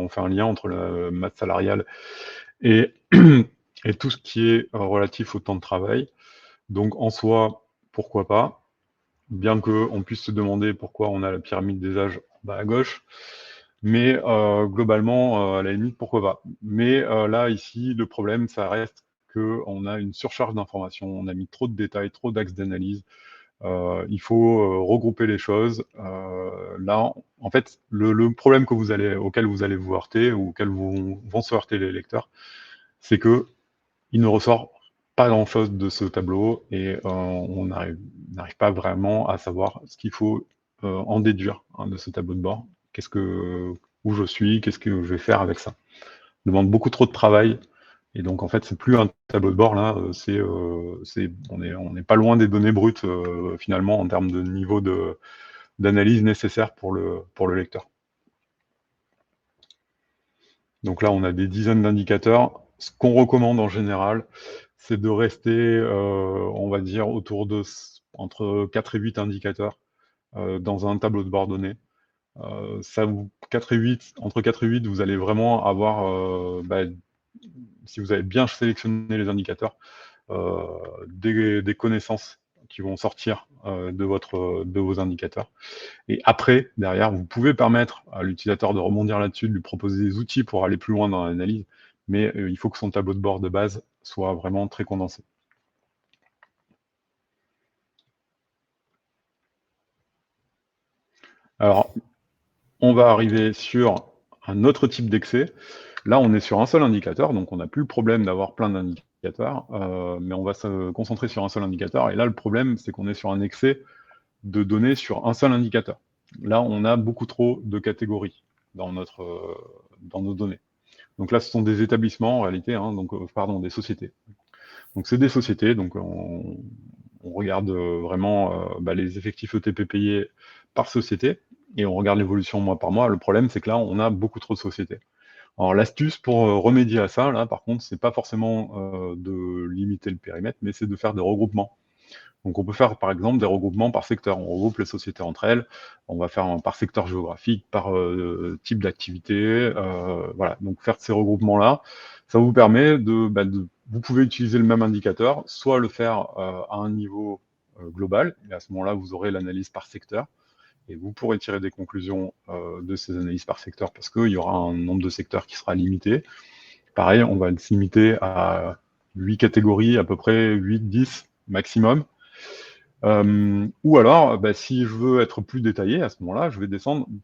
fait un lien entre la masse salariale et, et tout ce qui est relatif au temps de travail. Donc en soi, pourquoi pas? Bien qu'on puisse se demander pourquoi on a la pyramide des âges en bas à gauche. Mais globalement, à la limite, pourquoi pas. Mais là, ici, le problème, ça reste qu'on a une surcharge d'informations, on a mis trop de détails, trop d'axes d'analyse. Il faut regrouper les choses. Là, en fait, le problème auquel vous allez vous heurter, ou auquel vont se heurter les lecteurs, c'est que il ne ressort pas grand-chose de ce tableau et on n'arrive pas vraiment à savoir ce qu'il faut en déduire de ce tableau de bord. où je suis, qu'est-ce que je vais faire avec ça. Ça demande beaucoup trop de travail. Et donc, en fait, c'est plus un tableau de bord, là, on n'est pas loin des données brutes, finalement, en termes de niveau d'analyse nécessaire pour le lecteur. Donc là, on a des dizaines d'indicateurs. Ce qu'on recommande en général, c'est de rester, on va dire, entre 4 et 8 indicateurs dans un tableau de bord donné. Entre 4 et 8, vous allez vraiment avoir, si vous avez bien sélectionné les indicateurs, des connaissances qui vont sortir de vos indicateurs. Et après, derrière, vous pouvez permettre à l'utilisateur de rebondir là-dessus, de lui proposer des outils pour aller plus loin dans l'analyse, mais il faut que son tableau de bord de base soit vraiment très condensé. Alors, on va arriver sur un autre type d'excès. Là, on est sur un seul indicateur, donc on n'a plus le problème d'avoir plein d'indicateurs, mais on va se concentrer sur un seul indicateur. Et là, le problème, c'est qu'on est sur un excès de données sur un seul indicateur. Là, on a beaucoup trop de catégories dans nos données. Donc là, ce sont des établissements en réalité, hein, pardon, des sociétés. Donc c'est des sociétés, donc on regarde vraiment les effectifs ETP payés par société, et on regarde l'évolution mois par mois. Le problème, c'est que là, on a beaucoup trop de sociétés. Alors l'astuce pour remédier à ça, là, par contre, c'est pas forcément de limiter le périmètre, mais c'est de faire des regroupements. Donc on peut faire par exemple des regroupements par secteur. On regroupe les sociétés entre elles, on va faire par secteur géographique, par type d'activité, voilà. Donc faire ces regroupements-là, ça vous permet vous pouvez utiliser le même indicateur, soit le faire à un niveau global, et à ce moment-là vous aurez l'analyse par secteur, et vous pourrez tirer des conclusions de ces analyses par secteur, parce qu'il y aura un nombre de secteurs qui sera limité. Pareil, on va se limiter à 8 catégories, à peu près 8-10 maximum. Ou alors, si je veux être plus détaillé, à ce moment-là, je vais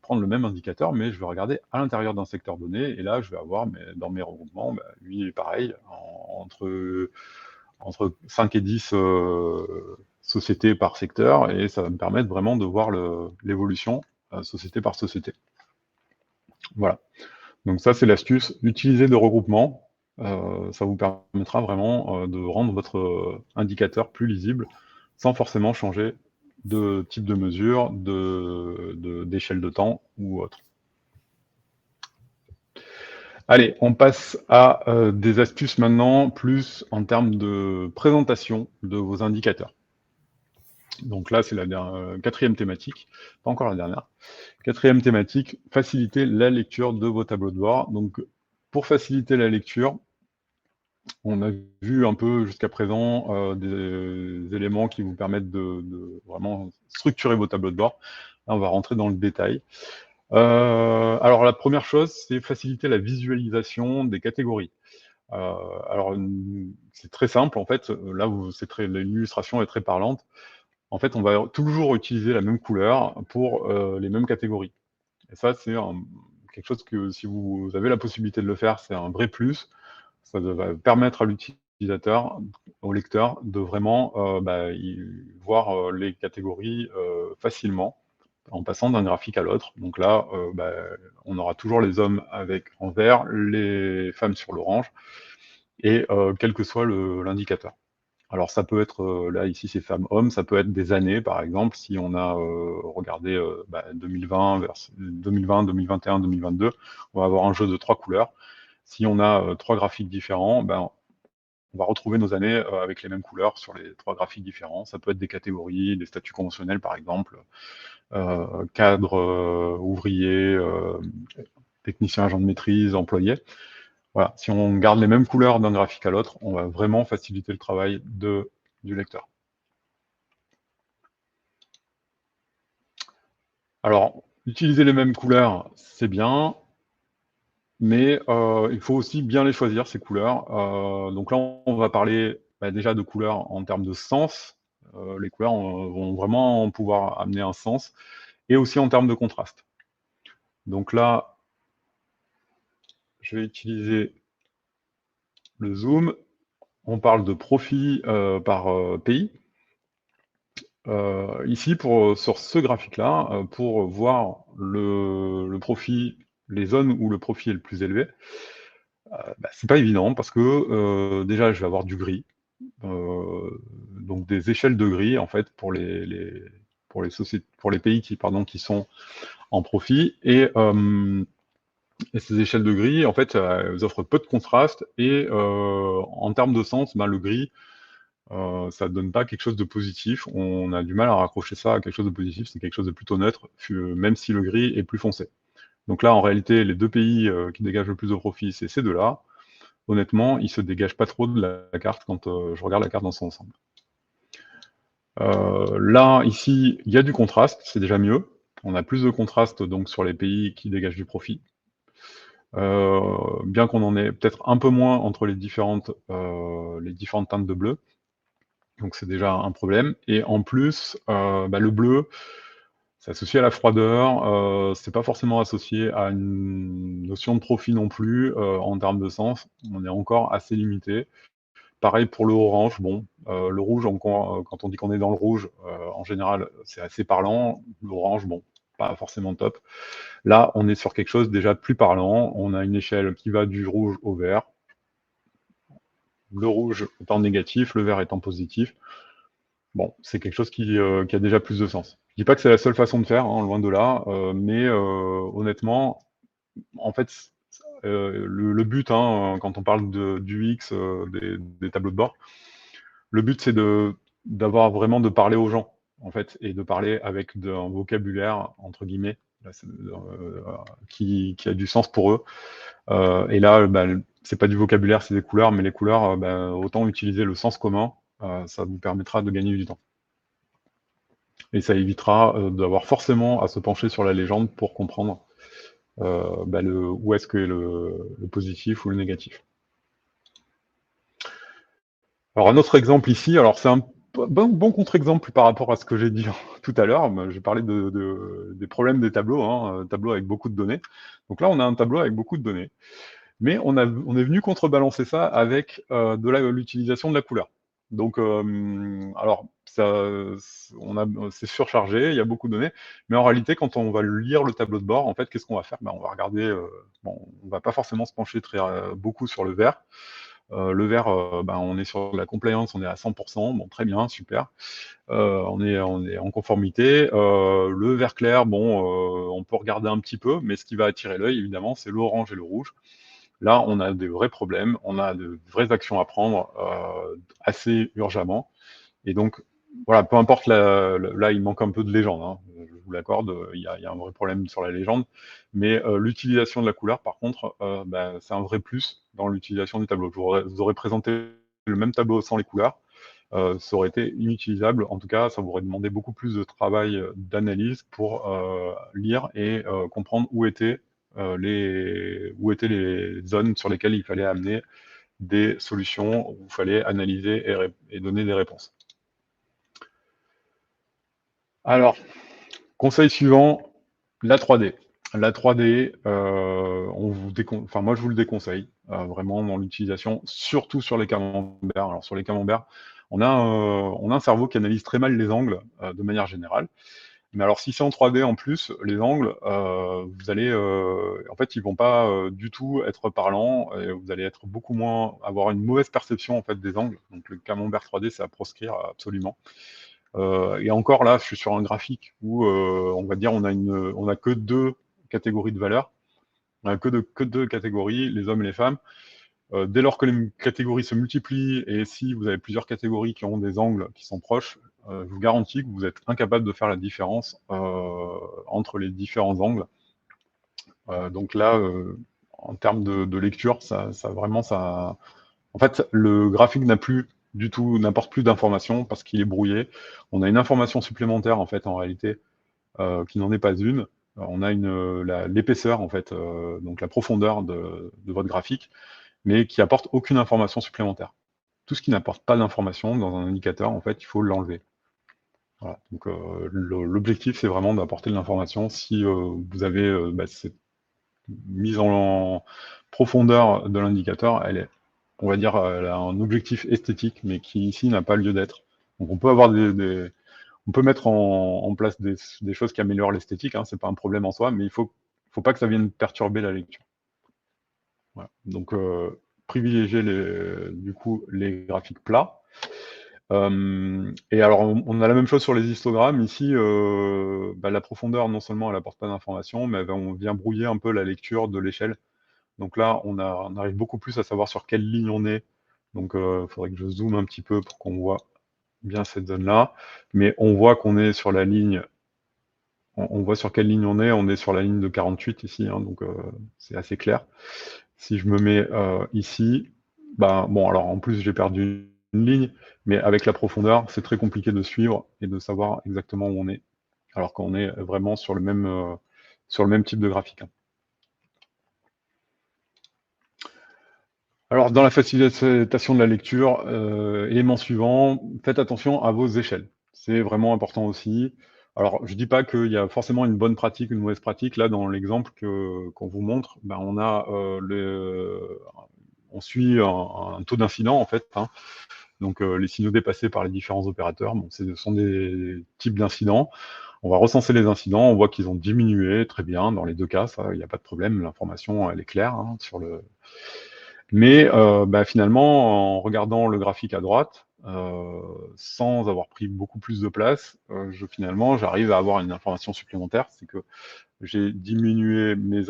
prendre le même indicateur, mais je vais regarder à l'intérieur d'un secteur donné, et là, je vais avoir dans mes regroupements, lui, pareil, entre 5 et 10 sociétés par secteur, et ça va me permettre vraiment de voir l'évolution société par société. Voilà. Donc ça, c'est l'astuce. Utiliser de regroupements, ça vous permettra vraiment de rendre votre indicateur plus lisible, sans forcément changer de type de mesure, d'échelle de temps ou autre. Allez, on passe à des astuces maintenant, plus en termes de présentation de vos indicateurs. Donc là, c'est la quatrième thématique, pas encore la dernière. Quatrième thématique, faciliter la lecture de vos tableaux de bord. Donc, pour faciliter la lecture, on a vu un peu jusqu'à présent des éléments qui vous permettent de vraiment structurer vos tableaux de bord. Là, on va rentrer dans le détail. Alors, la première chose, c'est faciliter la visualisation des catégories. Alors, c'est très simple, en fait. Là, l'illustration est très parlante. En fait, on va toujours utiliser la même couleur pour les mêmes catégories. Et ça, c'est quelque chose que, si vous avez la possibilité de le faire, c'est un vrai plus. Ça va permettre à l'utilisateur, au lecteur, de vraiment voir les catégories facilement, en passant d'un graphique à l'autre. Donc là, on aura toujours les hommes en vert, les femmes sur l'orange, et quel que soit l'indicateur. Alors ça peut être, là ici c'est femmes-hommes, ça peut être des années par exemple, si on a regardé 2020, 2021, 2022, on va avoir un jeu de 3 couleurs. Si on a 3 graphiques différents, on va retrouver nos années avec les mêmes couleurs sur les 3 graphiques différents. Ça peut être des catégories, des statuts conventionnels par exemple, cadre, ouvrier, technicien agent de maîtrise, employé. Voilà, si on garde les mêmes couleurs d'un graphique à l'autre, on va vraiment faciliter le travail du lecteur. Alors, utiliser les mêmes couleurs, c'est bien, mais il faut aussi bien les choisir, ces couleurs. Donc là, on va parler déjà de couleurs en termes de sens. Les couleurs vont vraiment pouvoir amener un sens, et aussi en termes de contraste. Donc là, je vais utiliser le zoom. On parle de profit par pays. Ici, sur ce graphique-là, pour voir le profit les zones où le profit est le plus élevé, c'est pas évident parce que déjà je vais avoir du gris, donc des échelles de gris en fait pour les pays qui sont en profit et ces échelles de gris en fait elles offrent peu de contraste et en termes de sens, le gris ça donne pas quelque chose de positif. On a du mal à raccrocher ça à quelque chose de positif. C'est quelque chose de plutôt neutre, même si le gris est plus foncé. Donc là, en réalité, les deux pays qui dégagent le plus de profit, c'est ces deux-là. Honnêtement, ils se dégagent pas trop de la carte quand je regarde la carte dans son ensemble. Là, ici, il y a du contraste, c'est déjà mieux. On a plus de contraste donc sur les pays qui dégagent du profit. Bien qu'on en ait peut-être un peu moins entre les différentes teintes de bleu. Donc c'est déjà un problème. Et en plus, le bleu, c'est associé à la froideur, c'est pas forcément associé à une notion de profit non plus, en termes de sens. On est encore assez limité. Pareil pour le orange, bon, le rouge encore, quand on dit qu'on est dans le rouge, en général, c'est assez parlant. L'orange, bon, pas forcément top. Là, on est sur quelque chose déjà de plus parlant. On a une échelle qui va du rouge au vert. Le rouge étant négatif, le vert étant positif. Bon, c'est quelque chose qui a déjà plus de sens. Je dis pas que c'est la seule façon de faire, hein, loin de là, mais honnêtement, en fait, le but, hein, quand on parle du X, des tableaux de bord, le but c'est d'avoir vraiment de parler aux gens, en fait, et de parler avec un vocabulaire entre guillemets là, qui a du sens pour eux. Et là, c'est pas du vocabulaire, c'est des couleurs, mais les couleurs, autant utiliser le sens commun, ça vous permettra de gagner du temps. Et ça évitera d'avoir forcément à se pencher sur la légende pour comprendre où est-ce que est le positif ou le négatif. Alors un autre exemple ici, alors c'est un bon contre-exemple par rapport à ce que j'ai dit tout à l'heure. J'ai parlé des problèmes des tableaux, hein, tableau avec beaucoup de données. Donc là, on a un tableau avec beaucoup de données. Mais on est venu contrebalancer ça avec l'utilisation de la couleur. Donc, alors, c'est surchargé, il y a beaucoup de données, mais en réalité, quand on va lire le tableau de bord, en fait, qu'est-ce qu'on va faire? On va regarder, on va pas forcément se pencher beaucoup sur le vert. Le vert, on est sur la compliance, on est à 100%, bon, très bien, super. On est en conformité. Le vert clair, bon, on peut regarder un petit peu, mais ce qui va attirer l'œil, évidemment, c'est l'orange et le rouge. Là, on a des vrais problèmes, on a de vraies actions à prendre assez urgemment. Et donc, voilà, peu importe, là, il manque un peu de légende, hein, je vous l'accorde, il y a un vrai problème sur la légende. Mais l'utilisation de la couleur, par contre, c'est un vrai plus dans l'utilisation du tableau. Je vous aurais présenté le même tableau sans les couleurs, ça aurait été inutilisable. En tout cas, ça vous aurait demandé beaucoup plus de travail d'analyse pour lire et comprendre où étaient les zones sur lesquelles il fallait amener des solutions, où il fallait analyser et donner des réponses. Alors, conseil suivant, la 3D. La 3D, moi je vous le déconseille, vraiment dans l'utilisation, surtout sur les camemberts. Alors sur les camemberts, on a un cerveau qui analyse très mal les angles de manière générale. Mais alors, si c'est en 3D en plus, les angles, vous allez, en fait, ils vont pas du tout être parlants, et vous allez être beaucoup moins, avoir une mauvaise perception en fait des angles. Donc le camembert 3D, c'est à proscrire absolument. Et encore là, je suis sur un graphique où on va dire on a que deux catégories de valeurs, on a que deux catégories, les hommes et les femmes. Dès lors que les catégories se multiplient, et si vous avez plusieurs catégories qui ont des angles qui sont proches, je vous garantis que vous êtes incapable de faire la différence entre les différents angles. Donc là, en termes de lecture, ça vraiment, ça... En fait, le graphique n'apporte plus d'informations parce qu'il est brouillé. On a une information supplémentaire, en fait, en réalité, qui n'en est pas une. On a l'épaisseur, en fait, donc la profondeur de votre graphique, mais qui apporte aucune information supplémentaire. Tout ce qui n'apporte pas d'information dans un indicateur, en fait, il faut l'enlever. Voilà. Donc l'objectif, c'est vraiment d'apporter de l'information. Si vous avez cette mise en profondeur de l'indicateur, on va dire, elle a un objectif esthétique, mais qui ici n'a pas lieu d'être. Donc on peut avoir on peut mettre en place des choses qui améliorent l'esthétique, hein, c'est pas un problème en soi, mais il faut faut pas que ça vienne perturber la lecture. Voilà. Donc, privilégier du coup les graphiques plats. Et alors, on a la même chose sur les histogrammes. Ici, la profondeur, non seulement elle apporte pas d'informations, mais on vient brouiller un peu la lecture de l'échelle. Donc là, on arrive beaucoup plus à savoir sur quelle ligne on est. Donc, il faudrait que je zoome un petit peu pour qu'on voit bien cette zone-là. Mais on voit qu'on est sur la ligne, on voit sur quelle ligne on est. On est sur la ligne de 48 ici, hein, donc c'est assez clair. Si je me mets ici, bon, alors en plus j'ai perdu une ligne, mais avec la profondeur, c'est très compliqué de suivre et de savoir exactement où on est, alors qu'on est vraiment sur le même type de graphique, hein. Alors, dans la facilitation de la lecture, élément suivant, faites attention à vos échelles. C'est vraiment important aussi. Alors, je dis pas qu'il y a forcément une bonne pratique, une mauvaise pratique. Là, dans l'exemple qu'on vous montre, on suit un taux d'incident, en fait, hein. Donc, les signaux dépassés par les différents opérateurs, bon, ce sont des types d'incidents. On va recenser les incidents, on voit qu'ils ont diminué, très bien, dans les deux cas, ça, il n'y a pas de problème, l'information, elle est claire, hein, sur le... Mais finalement, en regardant le graphique à droite, sans avoir pris beaucoup plus de place, finalement, j'arrive à avoir une information supplémentaire, c'est que j'ai diminué mes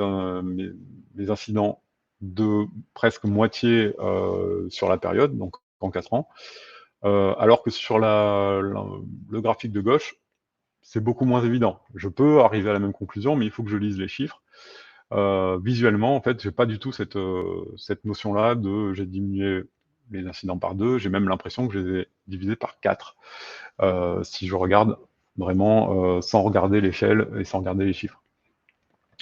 incidents de presque moitié sur la période, donc en 4 ans, alors que sur le graphique de gauche, c'est beaucoup moins évident. Je peux arriver à la même conclusion, mais il faut que je lise les chiffres. Visuellement, en fait, j'ai pas du tout cette notion-là de j'ai diminué les incidents par 2, j'ai même l'impression que je les ai divisés par 4, si je regarde vraiment sans regarder l'échelle et sans regarder les chiffres.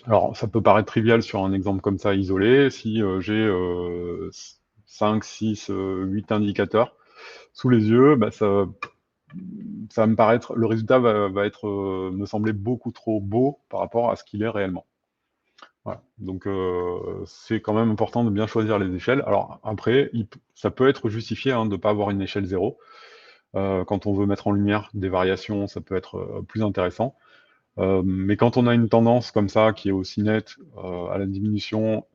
Alors, ça peut paraître trivial sur un exemple comme ça isolé, si j'ai 5, 6, 8 indicateurs sous les yeux, ça va me paraître, le résultat va me sembler beaucoup trop beau par rapport à ce qu'il est réellement. Voilà. Donc, c'est quand même important de bien choisir les échelles. Alors après, ça peut être justifié, hein, de ne pas avoir une échelle 0. Quand on veut mettre en lumière des variations, ça peut être plus intéressant. Mais quand on a une tendance comme ça, qui est aussi nette à la diminution,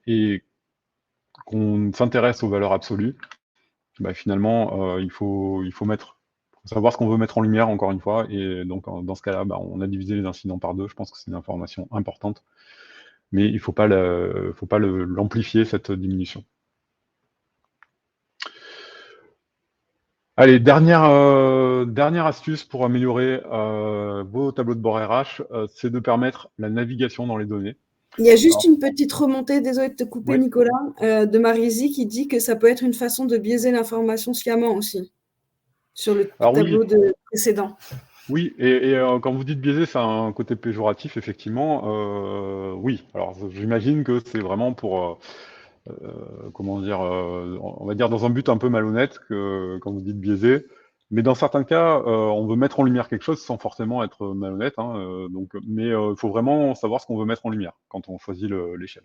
et qu'on s'intéresse aux valeurs absolues, finalement, il faut savoir ce qu'on veut mettre en lumière, encore une fois. Et donc, dans ce cas-là, on a divisé les incidents par 2. Je pense que c'est une information importante. Mais il ne faut pas l'amplifier, cette diminution. Allez, dernière astuce pour améliorer vos tableaux de bord RH, c'est de permettre la navigation dans les données. Il y a juste une petite remontée, désolé de te couper, Oui. Nicolas, de Marizy qui dit que ça peut être une façon de biaiser l'information sciemment aussi, sur le tableau précédent. Oui, et quand vous dites biaisé, c'est un côté péjoratif, effectivement. Oui, alors j'imagine que c'est vraiment pour, comment dire, on va dire dans un but un peu malhonnête, quand vous dites biaisé. Mais dans certains cas, on veut mettre en lumière quelque chose sans forcément être malhonnête, hein, mais il faut vraiment savoir ce qu'on veut mettre en lumière quand on choisit l'échelle.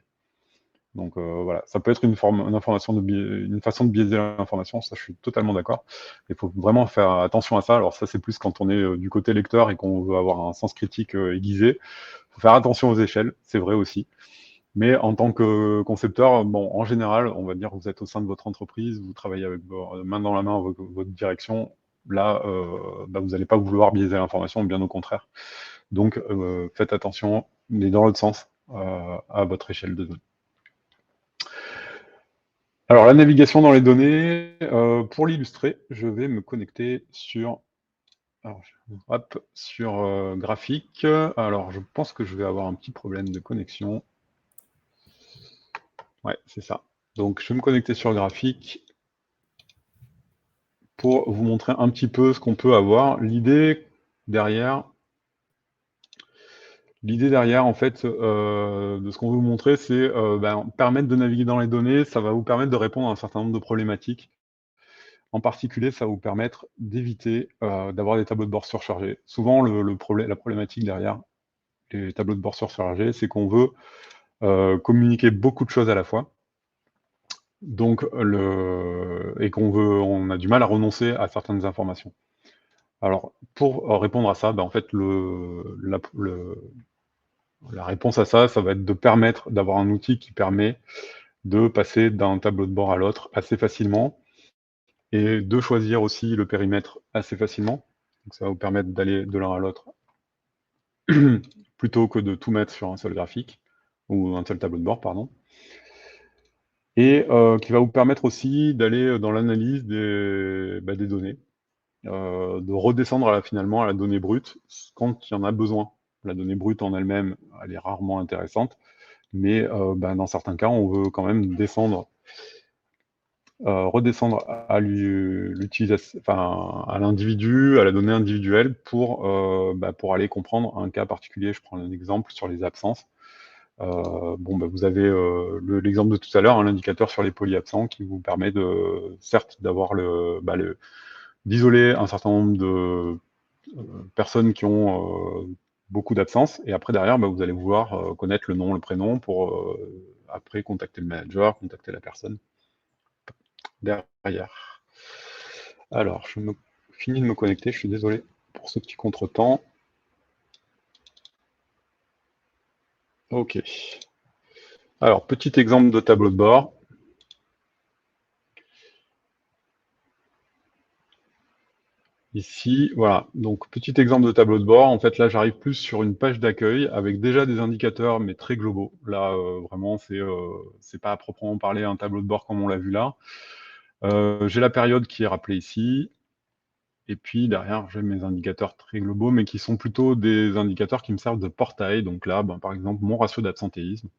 Donc voilà, ça peut être une façon de biaiser l'information, ça je suis totalement d'accord. Il faut vraiment faire attention à ça. Alors ça c'est plus quand on est du côté lecteur et qu'on veut avoir un sens critique aiguisé. Il faut faire attention aux échelles, c'est vrai aussi. Mais en tant que concepteur, bon, en général, on va dire que vous êtes au sein de votre entreprise, vous travaillez avec main dans la main avec votre direction. Là, vous n'allez pas vouloir biaiser l'information, bien au contraire. Donc faites attention, mais dans l'autre sens, à votre échelle de zone. Alors, la navigation dans les données, pour l'illustrer, je vais me connecter sur graphique. Alors, je pense que je vais avoir un petit problème de connexion. Ouais, c'est ça. Donc, je vais me connecter sur graphique pour vous montrer un petit peu ce qu'on peut avoir. L'idée derrière, en fait, de ce qu'on veut vous montrer, c'est permettre de naviguer dans les données. Ça va vous permettre de répondre à un certain nombre de problématiques. En particulier, ça va vous permettre d'éviter d'avoir des tableaux de bord surchargés. Souvent, la problématique derrière les tableaux de bord surchargés, c'est qu'on veut communiquer beaucoup de choses à la fois. Donc, on a du mal à renoncer à certaines informations. Alors, pour répondre à ça, en fait, La réponse à ça va être de permettre d'avoir un outil qui permet de passer d'un tableau de bord à l'autre assez facilement et de choisir aussi le périmètre assez facilement. Donc ça va vous permettre d'aller de l'un à l'autre plutôt que de tout mettre sur un seul graphique ou un seul tableau de bord, pardon. Et qui va vous permettre aussi d'aller dans l'analyse des données, de redescendre finalement à la donnée brute quand il y en a besoin. La donnée brute en elle-même, elle est rarement intéressante, mais dans certains cas, on veut quand même redescendre à l'utilisation, enfin, à l'individu, à la donnée individuelle pour aller comprendre un cas particulier. Je prends un exemple sur les absences. Vous avez l'exemple de tout à l'heure, l'indicateur sur les polyabsents qui vous permet certes d'avoir d'isoler un certain nombre de personnes qui ont beaucoup d'absences, et après derrière, vous allez vouloir connaître le nom, le prénom pour après contacter le manager, contacter la personne derrière. Alors, finis de me connecter, je suis désolé pour ce petit contretemps. Ok. Alors, petit exemple de tableau de bord. Ici, voilà. Donc, petit exemple de tableau de bord. En fait, là, j'arrive plus sur une page d'accueil avec déjà des indicateurs, mais très globaux. Là, vraiment, c'est pas à proprement parler un tableau de bord comme on l'a vu là. J'ai la période qui est rappelée ici. Et puis, derrière, j'ai mes indicateurs très globaux, mais qui sont plutôt des indicateurs qui me servent de portail. Donc là, par exemple, mon ratio d'absentéisme.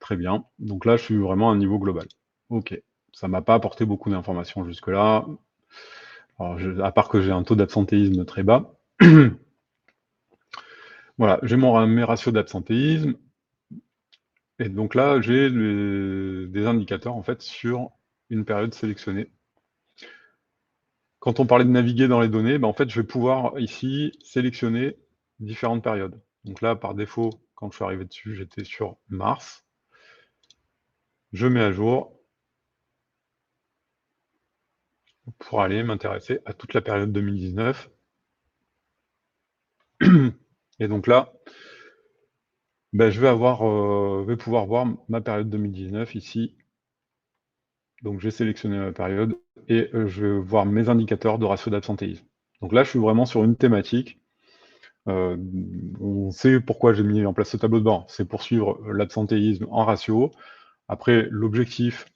Très bien. Donc là, je suis vraiment à un niveau global. OK. Ça m'a pas apporté beaucoup d'informations jusque-là. Alors, à part que j'ai un taux d'absentéisme très bas. Voilà, j'ai mes ratios d'absentéisme. Et donc là, j'ai des indicateurs en fait sur une période sélectionnée. Quand on parlait de naviguer dans les données, en fait, je vais pouvoir ici sélectionner différentes périodes. Donc là, par défaut, quand je suis arrivé dessus, j'étais sur mars. Je mets à jour pour aller m'intéresser à toute la période 2019. Et donc là, je vais pouvoir voir ma période 2019 ici. Donc j'ai sélectionné ma période et je vais voir mes indicateurs de ratio d'absentéisme. Donc là, je suis vraiment sur une thématique. On sait pourquoi j'ai mis en place ce tableau de bord. C'est pour suivre l'absentéisme en ratio. Après, l'objectif,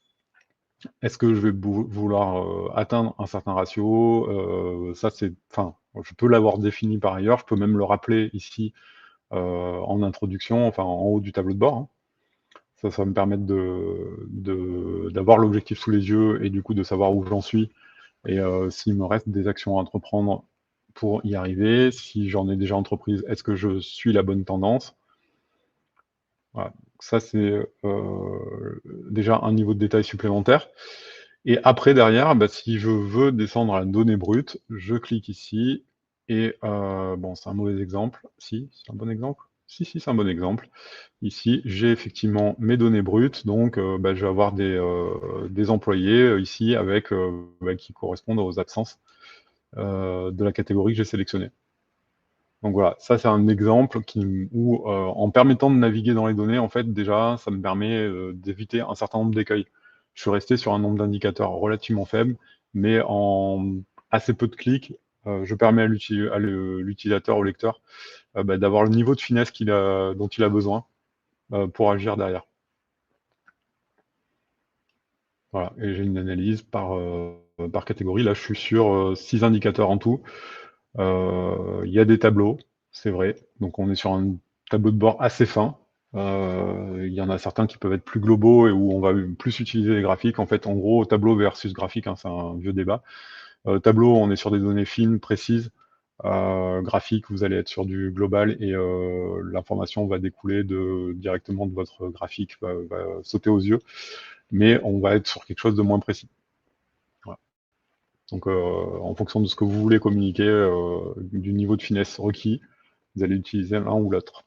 est-ce que je vais vouloir atteindre un certain ratio? Je peux l'avoir défini par ailleurs. Je peux même le rappeler ici en introduction, enfin en haut du tableau de bord. Hein. Ça va me permettre d'avoir l'objectif sous les yeux et du coup de savoir où j'en suis et s'il me reste des actions à entreprendre pour y arriver. Si j'en ai déjà entreprise, est-ce que je suis la bonne tendance? Voilà. Ça, c'est déjà un niveau de détail supplémentaire. Et après, derrière, si je veux descendre à la donnée brute, je clique ici et c'est un mauvais exemple. Si, c'est un bon exemple. Si, c'est un bon exemple. Ici, j'ai effectivement mes données brutes, donc je vais avoir des employés ici avec qui correspondent aux absences de la catégorie que j'ai sélectionnée. Donc voilà, ça c'est un exemple où en permettant de naviguer dans les données, en fait déjà, ça me permet d'éviter un certain nombre d'écueils. Je suis resté sur un nombre d'indicateurs relativement faible, mais en assez peu de clics, je permets à l'utilisateur, au lecteur, d'avoir le niveau de finesse dont il a besoin pour agir derrière. Voilà, et j'ai une analyse par catégorie. Là, je suis sur 6 indicateurs en tout. Il y a des tableaux, c'est vrai. Donc, on est sur un tableau de bord assez fin. Il y en a certains qui peuvent être plus globaux et où on va plus utiliser les graphiques. En fait, en gros, tableau versus graphique, hein, c'est un vieux débat. Tableau, on est sur des données fines, précises. Graphique, vous allez être sur du global et l'information va découler directement de votre graphique, va sauter aux yeux, mais on va être sur quelque chose de moins précis. Voilà. Donc, en fonction de ce que vous voulez communiquer, du niveau de finesse requis, vous allez utiliser l'un ou l'autre.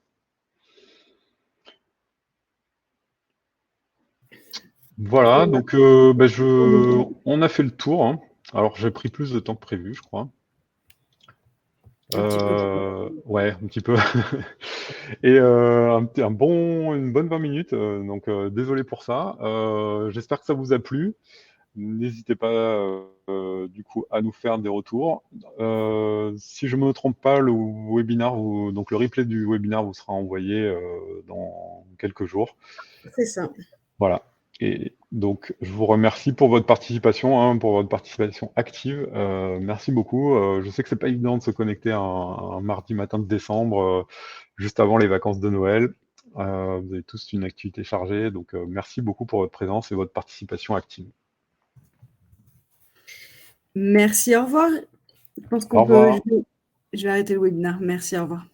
Voilà, donc on a fait le tour. Hein. Alors, j'ai pris plus de temps que prévu, je crois. Un petit peu. Ouais, un petit peu. Et une bonne 20 minutes. Donc, désolé pour ça. J'espère que ça vous a plu. N'hésitez pas du coup à nous faire des retours. Si je me trompe pas, le webinaire, donc le replay du webinaire vous sera envoyé dans quelques jours. C'est ça. Voilà. Et donc, je vous remercie pour votre participation, hein, pour votre participation active. Merci beaucoup. Je sais que c'est pas évident de se connecter un mardi matin de décembre, juste avant les vacances de Noël. Vous avez tous une activité chargée, donc merci beaucoup pour votre présence et votre participation active. Merci, au revoir. Je pense Au qu'on peut. revoir. Je vais arrêter le webinaire. Merci, au revoir.